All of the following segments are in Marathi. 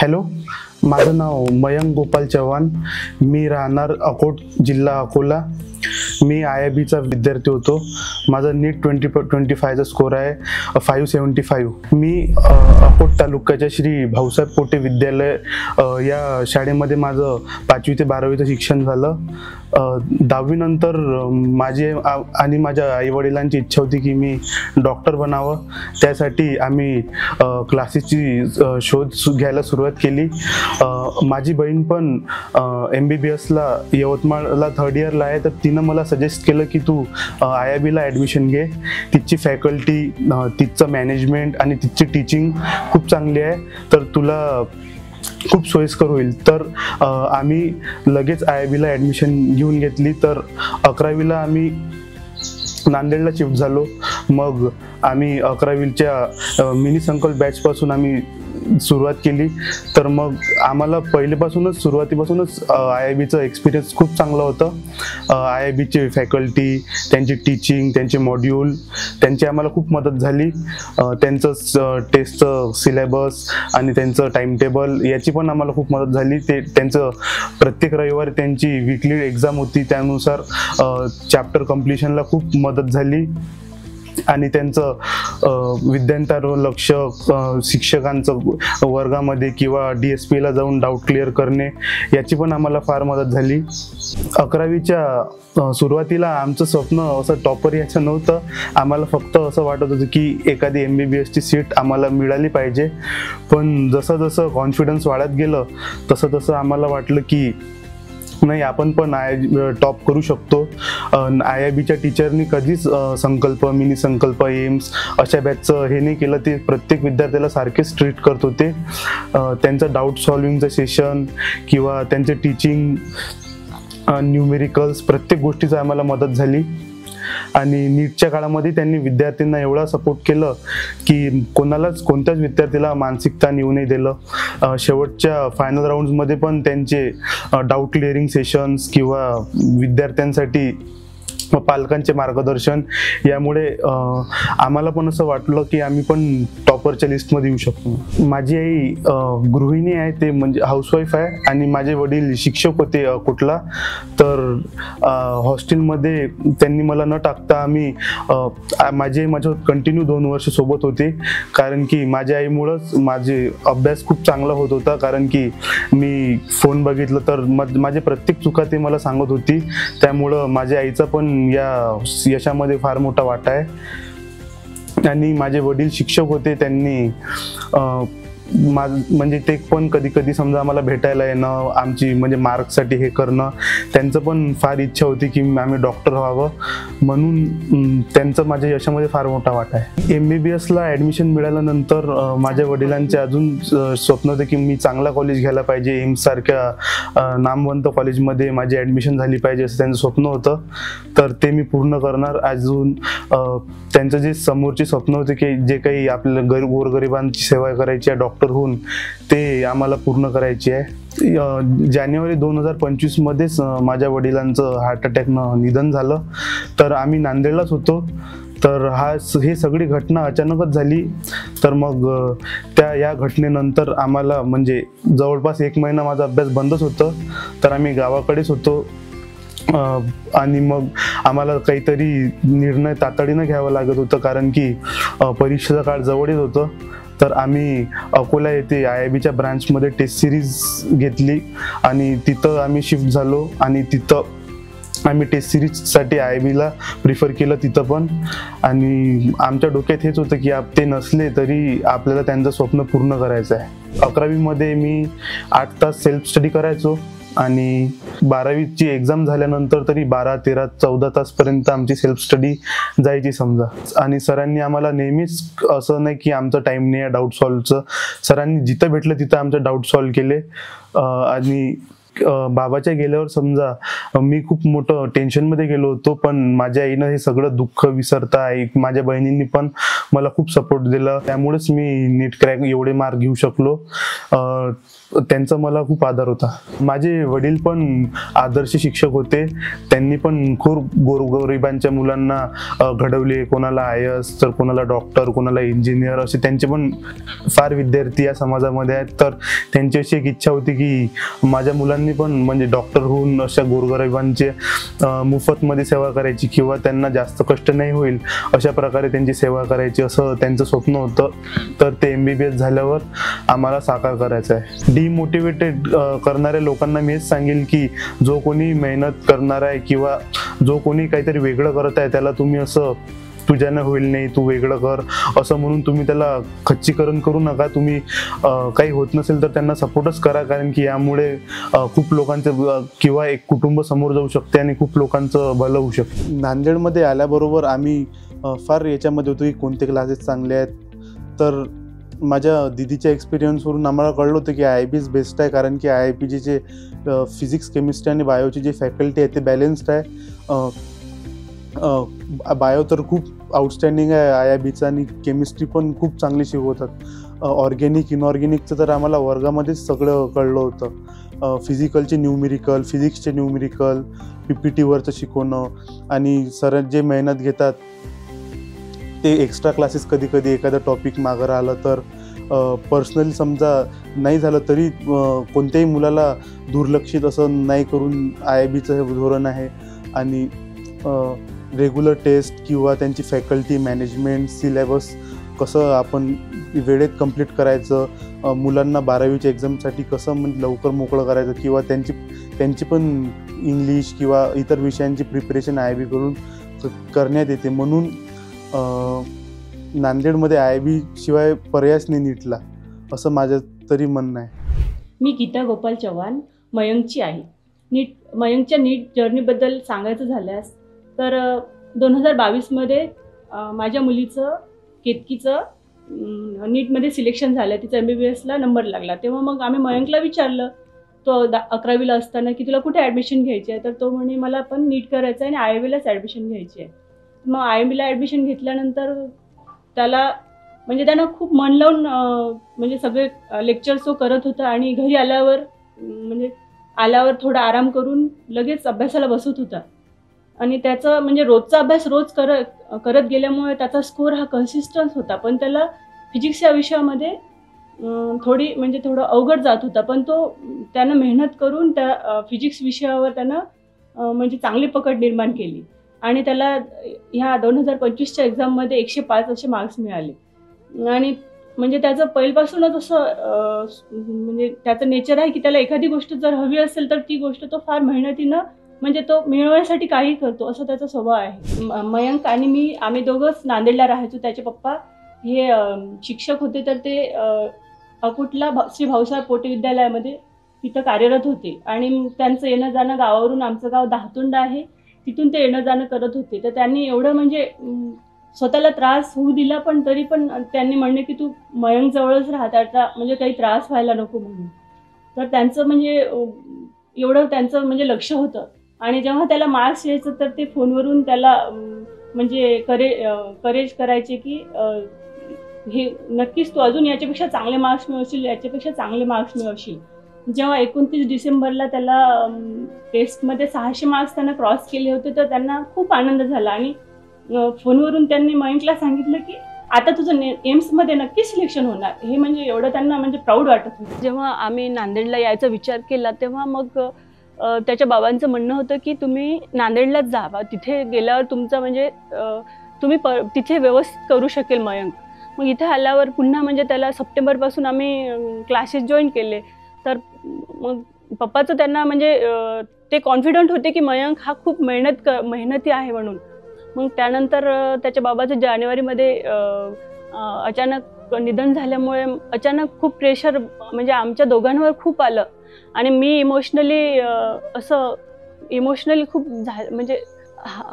हॅलो, माझं नाव मयंक गोपाल चव्हाण. मी राहणार अकोट, जिल्हा अकोला. मी IIBचा विद्यार्थी होतो. माझा नीट 2025चा स्कोर आहे 575. मी अकोट तालुक्याच्या श्री भाऊसाहेब पोटे विद्यालय या शाळेमध्ये माझं 5वी ते 12वीचं शिक्षण झालं. 10वी नंतर माझी आणि माझ्या आईवडिलांची इच्छा होती की मी डॉक्टर बनावं. त्यासाठी आम्ही क्लासेसची शोध घ्यायला सुरुवात केली. माझी बहीण पण MBBSला यवतमाळला 3rd इयरला आहे. तर तिनं मला सजेस्ट केलं की तू IIBला ॲडमिशन घे. तिची फॅकल्टी, तिचं मॅनेजमेंट आणि तिची टीचिंग खूप चांगली आहे, तर तुला खूप सोयीस्कर होईल. तर आम्ही लगेच IIBला ॲडमिशन घेऊन घेतली. तर 11वीला आम्ही नांदेडला शिफ्ट झालो. मग आम्ही 11वीच्या मिनी संकल्प बॅचपासून आम्ही सुरुवात केली. तर मग आम्हाला सुरुवातीपासूनच IIBचं एक्सपिरियन्स खूप चांगलं होतं. IIBची फॅकल्टी, त्यांची टीचिंग, त्यांचे मॉड्यूल, त्यांची आम्हाला खूप मदत झाली. त्यांचं टेस्टचं सिलेबस आणि त्यांचं टाइम टेबल याची पण आम्हाला खूप मदत झाली. त्यांचं प्रत्येक रविवारी त्यांची वीकली एक्झाम होती, त्यानुसार चॅप्टर कम्प्लिशनला खूप मदत झाली. आणि त्यांचं विद्यार्थ्यांवर लक्ष, शिक्षकांचं वर्गामध्ये किंवा DSPला जाऊन डाऊट क्लिअर करणे याची पण आम्हाला फार मदत झाली. 11वीच्या सुरुवातीला आमचं स्वप्न असं टॉपर याचं नव्हतं. आम्हाला फक्त असं वाटत होतं की एखादी MBBSची सीट आम्हाला मिळाली पाहिजे. पण जसं कॉन्फिडन्स वाढत गेलं तसं आम्हाला वाटलं की नाही, आपण पण टॉप करू शकतो. IIBच्या टीचरनी कधीच संकल्प, मिनी संकल्प, एम्स अशा बॅचचं हे नाही केलं. ते प्रत्येक विद्यार्थ्याला सारखेच ट्रीट करत होते. त्यांचं डाऊट सॉल्विंगचं सेशन किंवा त्यांचं टीचिंग, न्यूमेरिकल्स, प्रत्येक गोष्टीचं आम्हाला मदत झाली. आणि नीटच्या काळामध्ये त्यांनी विद्यार्थ्यांना एवढा सपोर्ट केलं की कोणत्याच विद्यार्थ्याला मानसिक ताण येऊ नाही दिलं. शेवटच्या फायनल राऊंड्समध्ये पण त्यांचे डाऊट क्लिअरिंग सेशन्स किंवा विद्यार्थ्यांसाठी पालकांचे मार्गदर्शन यामुळे आम्हाला पण असं वाटलं की आम्ही पण टॉपरच्या लिस्टमध्ये येऊ शकतो. माझी आई गृहिणी आहे, ते म्हणजे हाऊसवाईफ आहे. आणि माझे वडील शिक्षक होते कुठला. तर हॉस्टेलमध्ये त्यांनी मला न टाकता माझी माझ्यासोबत कंटिन्यू 2 वर्ष सोबत होते. कारण की माझ्या आईमुळंच माझे अभ्यास खूप चांगला होत होता. कारण की मी फोन बघितलं तर माझे प्रत्येक चुका ते मला सांगत होती. त्यामुळं माझ्या आईचा पण या यशामध्ये फार मोठा वाटा आहे. आणि माझे वडील शिक्षक होते. त्यांनी म्हणजे ते पण कधी समजा आम्हाला भेटायला येणं, आमची म्हणजे मार्क्ससाठी हे करणं, त्यांचं पण फार इच्छा होती की आम्ही डॉक्टर व्हावं. म्हणून त्यांचं माझ्या यशामध्ये फार मोठा वाटा आहे. MBBSला ॲडमिशन मिळाल्यानंतर माझ्या वडिलांचे अजून स्वप्न होते की मी चांगला कॉलेज घ्यायला पाहिजे, एम्स सारख्या नामवंत कॉलेजमध्ये माझी ॲडमिशन झाली पाहिजे असं त्यांचं स्वप्न होतं. तर ते मी पूर्ण करणार. अजून त्यांचं जे समोरचे स्वप्न होते की जे काही आपल्याला गोरगरिबांची सेवा करायची आहे डॉक्टर होऊन, ते आम्हाला पूर्ण करायची आहे. जानेवारी 2025 मध्येच माझ्या वडिलांचं हार्ट अटॅकनं निधन झालं. तर आम्ही नांदेडलाच होतो. तर हे सगळी घटना अचानकच झाली. तर मग या घटनेनंतर आम्हाला म्हणजे जवळपास 1 महिना माझा अभ्यास बंदच होतं. तर आम्ही गावाकडेच होतो. आणि मग आम्हाला काहीतरी निर्णय तातडीनं घ्यावं लागत होतं, कारण की परीक्षेचा काळ जवळ येत होतं. तर आम्ही अकोला येथे IIBच्या ब्रांचमध्ये टेस्ट सिरीज घेतली आणि तिथं आम्ही शिफ्ट झालो. आणि तिथं आम्ही टेस्ट सिरीजसाठी IIBला प्रिफर केलं तिथं पण. आणि आमच्या डोक्यात हेच होतं की ते नसले तरी आपल्याला त्यांचं स्वप्न पूर्ण करायचं आहे. 11वीमध्ये मी 8 तास सेल्फ स्टडी करायचो. आणि 12वीची एक्झाम झाल्यानंतर तरी 12, 13, 14 तासपर्यंत आमची सेल्फ स्टडी जायची समजा. आणि सरांनी आम्हाला नेहमीच असं नाही की आमचं टाईम नाही आहे डाऊट सॉल्वचं, सरांनी जिथं भेटलं तिथं आमचे डाऊट सॉल्व केले. आणि बाबाच्या गेल्यावर समजा मी खूप मोठं टेन्शनमध्ये गेलो होतो. पण माझ्या आईनं हे सगळं दुःख विसरता माझ्या बहिणींनी पण मला खूप सपोर्ट दिला. त्यामुळेच मी नीट क्रॅक एवढे मार्क घेऊ शकलो. त्यांचा मला खूप आदर होता. माझे वडील पण आदर्श शिक्षक होते. त्यांनी पण खूप गोरगरिबांच्या मुलांना घडवले. कोणाला IAS तर कोणाला डॉक्टर, कोणाला इंजिनियर, असे त्यांचे पण फार विद्यार्थी या समाजामध्ये आहेत. तर त्यांची अशी एक इच्छा होती की माझ्या मुलांनी पण म्हणजे डॉक्टर होऊन अशा गोरगरिबांचे मोफतमध्ये सेवा करायची किंवा त्यांना जास्त कष्ट नाही होईल अशा प्रकारे त्यांची सेवा करायची, असं त्यांचं स्वप्न होतं. तर ते MBBS झाल्यावर आम्हाला साकार करायचं आहे. डिमोटिवेटेड करणाऱ्या लोकांना मी हेच सांगेल की जो कोणी मेहनत करणार आहे किंवा जो कोणी काहीतरी वेगळं करत आहे त्याला तुम्ही असं तुझ्यानं होईल नाही, तू वेगळं कर असं म्हणून तुम्ही त्याला खच्चीकरण करू नका. तुम्ही काही होत नसेल तर त्यांना सपोर्टच करा, कारण की यामुळे खूप लोकांचं किंवा एक कुटुंब समोर जाऊ शकते आणि खूप लोकांचं भलं होऊ शकते. नांदेडमध्ये आल्याबरोबर आम्ही फार याच्यामध्ये होतो की कोणते क्लासेस चांगले आहेत. तर माझ्या दिदीच्या एक्सपिरियन्सवरून आम्हाला कळलं होतं की IIB's बेस्ट आहे, कारण की IIPG जे फिजिक्स, केमिस्ट्री आणि बायोची जी फॅकल्टी आहे ते बॅलेन्स्ड आहे. बायो तर खूप आउटस्टँडिंग आहे IIBचं आणि केमिस्ट्री पण खूप चांगली शिकवतात. ऑर्गॅनिक, इनऑर्गॅनिकचं तर आम्हाला वर्गामध्येच सगळं कळलं होतं. फिजिकलचे न्यूमेरिकल, फिजिक्सचे न्यूमेरिकल, PPTवरचं शिकवणं आणि सर जे मेहनत घेतात ते एक्स्ट्रा क्लासेस कधी कधी एखादा टॉपिक मागं राहिलं तर पर्सनली समजा नाही झालं तरी कोणत्याही मुलाला दुर्लक्षित असं नाही करून IIBचं हे धोरण आहे. आणि रेग्युलर टेस्ट किंवा त्यांची फॅकल्टी मॅनेजमेंट, सिलेबस कसं आपण वेळेत कंप्लीट करायचं, मुलांना 12वीच्या एक्झामसाठी कसं म्हणजे लवकर मोकळं करायचं किंवा त्यांची पण इंग्लिश किंवा इतर विषयांची प्रिपरेशन IIB कडून करण्यात येते. म्हणून नांदेडमध्ये IIB शिवाय पर्यायच नाही नीटला, असं माझं तरी म्हणणं आहे. मी गीता गोपाल चव्हाण, मयंकची आहे. मयंकच्या नीट जर्नीबद्दल सांगायचं झाल्यास तर 2022मध्ये माझ्या मुलीचं केतकीचं नीटमध्ये सिलेक्शन झालं. तिचं MBBSला नंबर लागला. तेव्हा मग आम्ही मयंकला विचारलं, तो 11वीला असताना, की तुला कुठे ॲडमिशन घ्यायची आहे. तर तो म्हणे मला पण नीट करायचं आहे आणि IIBलाच ॲडमिशन घ्यायची आहे. मग IIBला ॲडमिशन घेतल्यानंतर त्यानं खूप मन लावून म्हणजे सगळे लेक्चर्स तो करत होता आणि घरी आल्यावर थोडा आराम करून लगेच अभ्यासाला बसत होता. आणि त्याचं म्हणजे रोजचा अभ्यास रोज करत गेल्यामुळे त्याचा स्कोर हा कन्सिस्टन्स होता. पण त्याला फिजिक्स या विषयामध्ये थोडं अवघड जात होता. पण त्यानं मेहनत करून त्या फिजिक्स विषयावर त्यानं म्हणजे चांगली पकड निर्माण केली आणि त्याला ह्या 2025च्या एक्झाममध्ये 105 असे मार्क्स मिळाले. आणि म्हणजे त्याचं पहिल्यापासूनच असं म्हणजे त्याचं नेचर आहे की त्याला एखादी गोष्ट जर हवी असेल तर ती गोष्ट तो फार मेहनतीनं म्हणजे तो मिळवण्यासाठी काही करतो, असं त्याचा स्वभाव आहे. मयंक आणि आम्ही दोघंच नांदेडला राहायचो. त्याचे पप्पा हे शिक्षक होते. तर ते अकोटला श्री भाऊसाहेब पोटे विद्यालयामध्ये तिथं कार्यरत होते आणि त्यांचं येणं जाणं गावावरून, आमचं गाव दहातोंड आहे, तिथून ते येणं जाणं करत होते. तर त्यांनी एवढं म्हणजे स्वतःला त्रास होऊ दिला, पण तरी पण त्यांनी म्हणले की तू मयंक जवळच राहत, आता म्हणजे काही त्रास व्हायला नको म्हणून. तर त्यांचं म्हणजे एवढं त्यांचं म्हणजे लक्ष होतं. आणि जेव्हा त्याला मार्क्स यायचं तर ते फोनवरून त्याला म्हणजे करेज करायचे की हे नक्कीच तू अजून याच्यापेक्षा चांगले मार्क्स मिळवशील, याच्यापेक्षा चांगले मार्क्स मिळवशील. जेव्हा 29 डिसेंबरला त्याला टेस्टमध्ये 600 मार्क्स त्यांना क्रॉस केले होते तर त्यांना खूप आनंद झाला आणि फोनवरून त्यांनी मयंकला सांगितलं की आता तुझं एम्समध्ये नक्की सिलेक्शन होणार. हे म्हणजे एवढं त्यांना म्हणजे प्राऊड वाटत होतं. जेव्हा आम्ही नांदेडला यायचा विचार केला तेव्हा मग त्याच्या बाबांचं म्हणणं होतं की तुम्ही नांदेडलाच जावा, तिथे गेल्यावर तुमचं म्हणजे तुम्ही तिथे व्यवस्थित करू शकेल मयंक. मग इथे आल्यावर पुन्हा म्हणजे त्याला सप्टेंबरपासून आम्ही क्लासेस जॉईन केले. तर मग पप्पाचं त्यांना म्हणजे ते कॉन्फिडंट होते की मयंक हा खूप मेहनती आहे म्हणून. मग त्यानंतर त्याच्या बाबाचं जानेवारीमध्ये अचानक निधन झाल्यामुळे अचानक खूप प्रेशर म्हणजे आमच्या दोघांवर खूप आलं आणि मी इमोशनली खूप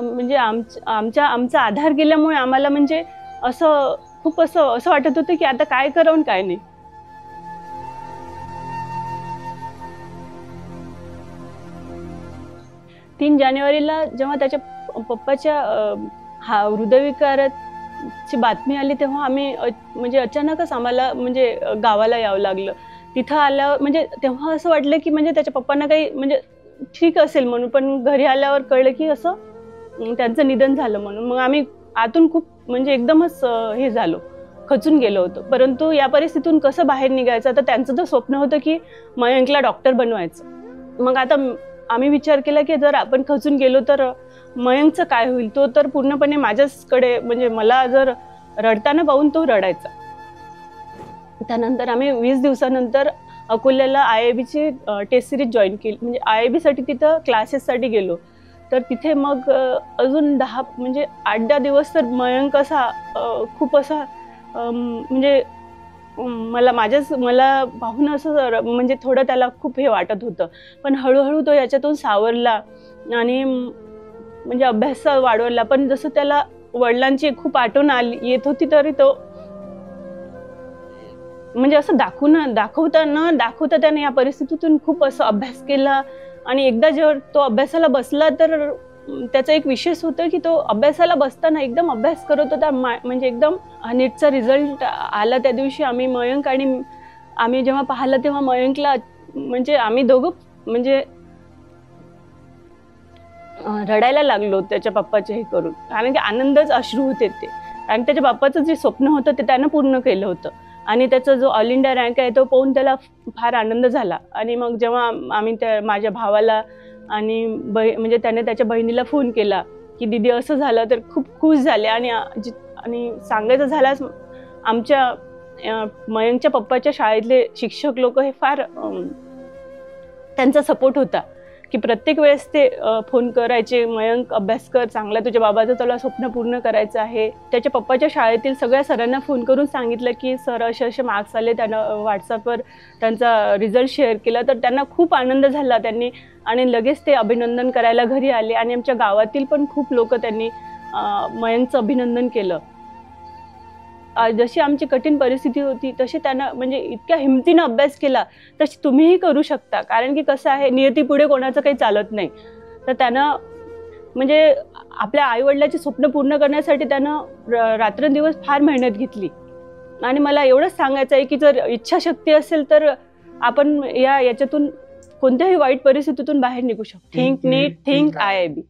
म्हणजे आमचा आधार गेल्यामुळे आम्हाला म्हणजे असं वाटत होतं की आता काय करावं काय नाही. तीन जानेवारीला जेव्हा त्याच्या पप्पाच्या हृदयविकाराची बातमी आली तेव्हा आम्ही म्हणजे अचानकच आम्हाला म्हणजे गावाला यावं लागलं. तिथं आल्यावर म्हणजे तेव्हा असं वाटलं की म्हणजे त्याच्या पप्पांना काही म्हणजे ठीक असेल म्हणून, पण घरी आल्यावर कळलं की असं त्यांचं निधन झालं म्हणून. मग आम्ही आतून खूप म्हणजे एकदमच हे झालो, खचून गेलो होतो. परंतु या परिस्थितीतून कसं बाहेर निघायचं, तर त्यांचं तर स्वप्न होतं की मयंकला डॉक्टर बनवायचं. मग आता आम्ही विचार केला की जर आपण खचून गेलो तर मयंकचं काय होईल. तो तर पूर्णपणे माझ्याचकडे म्हणजे मला जर रडताना पाहून तो रडायचा. त्यानंतर आम्ही 20 दिवसानंतर अकोल्याला IIB टेस्ट सिरीज जॉईन केली. म्हणजे IIB साठी तिथं क्लासेससाठी गेलो. तर तिथे मग अजून 10 म्हणजे 8-10 दिवस तर मयंक असा खूप असा म्हणजे मला पाहून असं म्हणजे थोडं त्याला खूप हे वाटत होतं. पण हळूहळू तो याच्यातून सावरला आणि म्हणजे अभ्यास वाढवला. पण जसं त्याला वडिलांची खूप आठवण येत होती तरी तो म्हणजे असं दाखवता त्याने या परिस्थितीतून खूप असं अभ्यास केला. आणि एकदा जेव्हा तो अभ्यासाला बसला तर त्याचा एक विशेष होतं की तो अभ्यासाला बसताना एकदम अभ्यास करत होता. म्हणजे एकदम नीटचा रिझल्ट आला त्या दिवशी. मयंक आणि आम्ही जेव्हा पाहिलं तेव्हा मयंकला म्हणजे आम्ही दोघं म्हणजे रडायला लागलो त्याच्या पप्पाचे हे करून. कारण की आनंदच अश्रू होते ते. कारण त्याच्या बाप्पाचं जे स्वप्न होतं ते त्यानं पूर्ण केलं होतं. आणि त्याचा जो ऑल इंडिया रँक आहे तो पाहून त्याला फार आनंद झाला. आणि मग जेव्हा आम्ही माझ्या भावाला आणि म्हणजे त्याने त्याच्या बहिणीला फोन केला की दीदी असं झालं, तर खूप खुश झाले. आणि सांगायचं झाल्यास आमच्या मयंकच्या पप्पाच्या शाळेतले शिक्षक लोक हे फार त्यांचा सपोर्ट होता की प्रत्येक वेळेस ते फोन करायचे, मयंक अभ्यास कर चांगला, तुझ्या बाबाचं तुला स्वप्न पूर्ण करायचं आहे. त्याच्या पप्पाच्या शाळेतील सगळ्या सरांना फोन करून सांगितलं की सर असे मार्क्स आले. त्यानं व्हॉट्सअपवर त्यांचा रिझल्ट शेअर केला. तर त्यांना खूप आनंद झाला त्यांनी. आणि लगेच ते अभिनंदन करायला घरी आले. आणि आमच्या गावातील पण खूप लोक त्यांनी मयंकचं अभिनंदन केलं. जशी आमची कठीण परिस्थिती होती तशी त्यानं म्हणजे इतक्या हिमतीनं अभ्यास केला, तशी तुम्हीही करू शकता. कारण की कसं आहे, नियतीपुढे कोणाचं काही चालत नाही. तर त्यानं म्हणजे आपल्या आईवडिलाचे स्वप्न पूर्ण करण्यासाठी त्यानं रात्रंदिवस फार मेहनत घेतली. आणि मला एवढंच सांगायचं आहे की जर इच्छाशक्ती असेल तर आपण याच्यातून कोणत्याही वाईट परिस्थितीतून बाहेर निघू शकतो. थिंक नीट, थिंक IIB.